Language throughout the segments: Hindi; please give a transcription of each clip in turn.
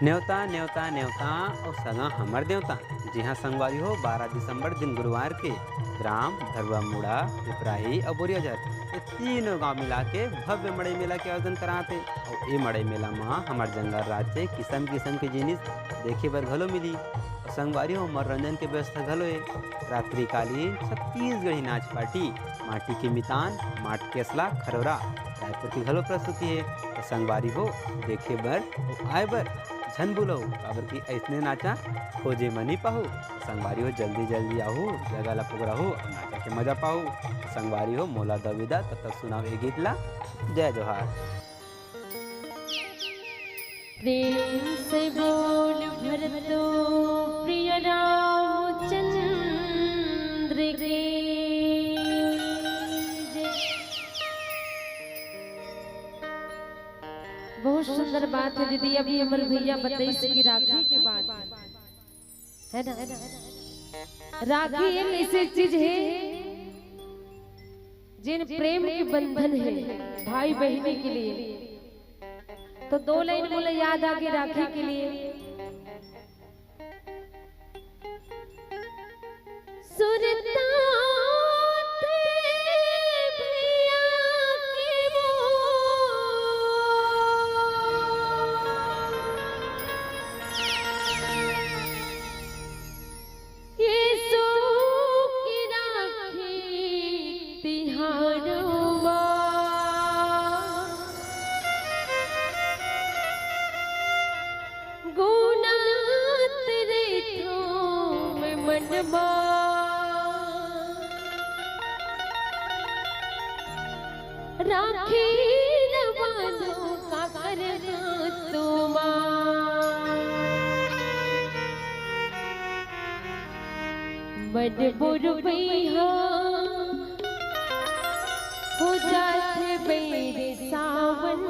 न्योता न्योता न्योता और सगा हमर देवता। जी हाँ संगवारी हो 12 दिसंबर दिन गुरुवार के ग्राम धरुआ मुड़ा पिपराही और बोरियाझर ये तीनों गांव मिला के भव्य मड़ई मेला के आयोजन कराते। और ये मड़ई मेला में हमार जंगल राज से किस्म किस्म के जिनिस देखे बर घलो मिली। और संगवारी हो मनोरंजन के व्यवस्था घलो है। रात्रिकालीन छत्तीसगढ़ी नाच पार्टी माटी के मितान माट केसला खरोरा रायपुर की घलो प्रस्तुति है। तो संगवारी हो देखे बर और आए बर झन बुलऊ काबर की ऐसने नाचा खोजे मनी पाहू। संगवारी हो जल्दी जल्दी आहू जगह ला पुगराहू और नाचा के मजा पाहू। संगवारी हो मोला दविदा तब तक सुनाओ ये गीत ला। जय जोहार। प्रेम से बोल भरतो प्रिय रामचंद्र की जय। बहुत सुंदर बात है दीदी, अभी अमर भैया बताई कि राखी के बाद है ना, राखी एक ऐसी चीज है जिन प्रेम के बंधन है भाई बहनी के लिए। तो दो लाइन बोले याद आ गई राखी के लिए। सुरता राखी बांधो का करना तुमा मजबूर भैया हो जाते बेरे सावन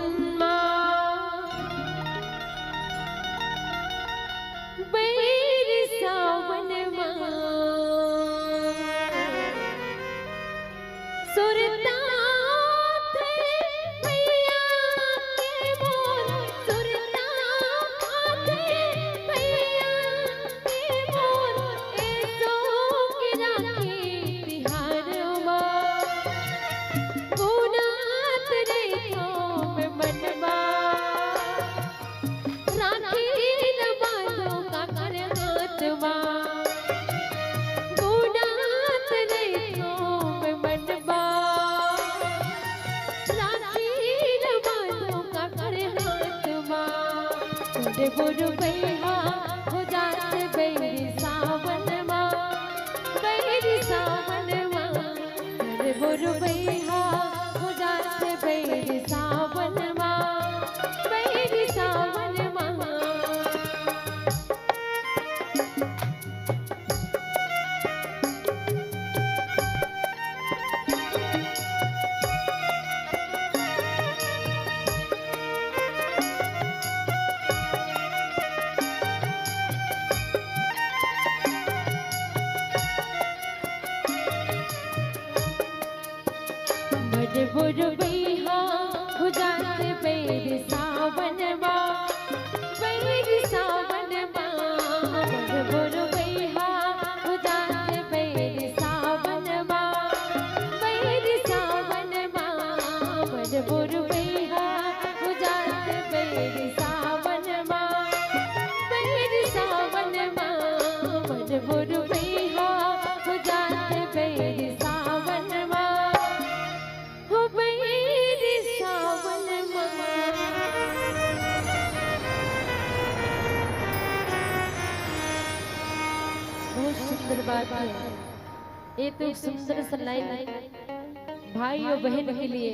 बेरे सावन सुरता बुरु भैया हो जाते बेरी सावन बुरु भैया हो जाते बेरी सावन बुरु भैया हो जाते बेरी सावन बुरु भैया हो जाते बेरी सावन बुरु भैया हो जाते बेरी सावन बुरु भैया हो जाते बेरी सावन सुंदर बात है। ये तो एक सुंदर सा लाइन भाई और बहन के लिए।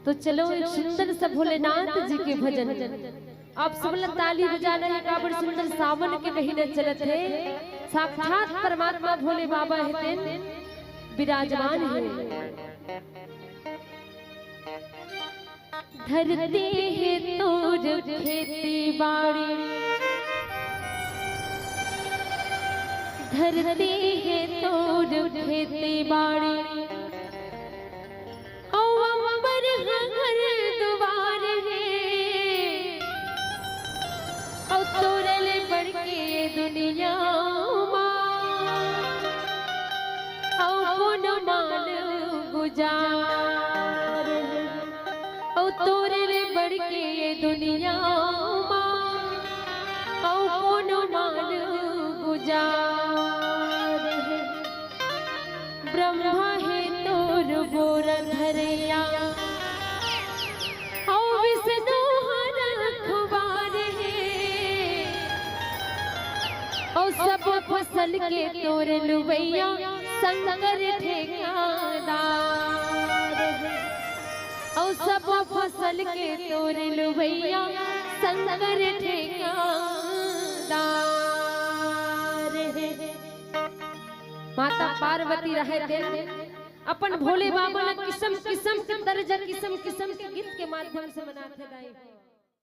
तो चलो एक सुंदर सा भोलेनाथ जी के भजन आप सब लोग ताली बजाना है। काबड़ सुंदर सावन के महीने चलत है, साक्षात परमात्मा भोले बाबा है विराजमान है। धरती है तोर खेती बाड़ी, धरती है तोर खेती बाड़ी अंबर हर द्वार है दुनिया कौन माल गुजार तोरे रे बढ़ के ये दुनिया कौन माल गुजार ब्रह्मा है तोर बोर धरया विष्णु हर रखवार है और सब फसल के तोर लुवैया संगर ठेकेदार और सब फसल के तोर लुवैया संगर ठेकेदार माता पार्वती रहे थे अपन भोले बाबा ने किस्म किस्म के दर्जा किस्म किस्म के गीत के माध्यम से मनाते रहे।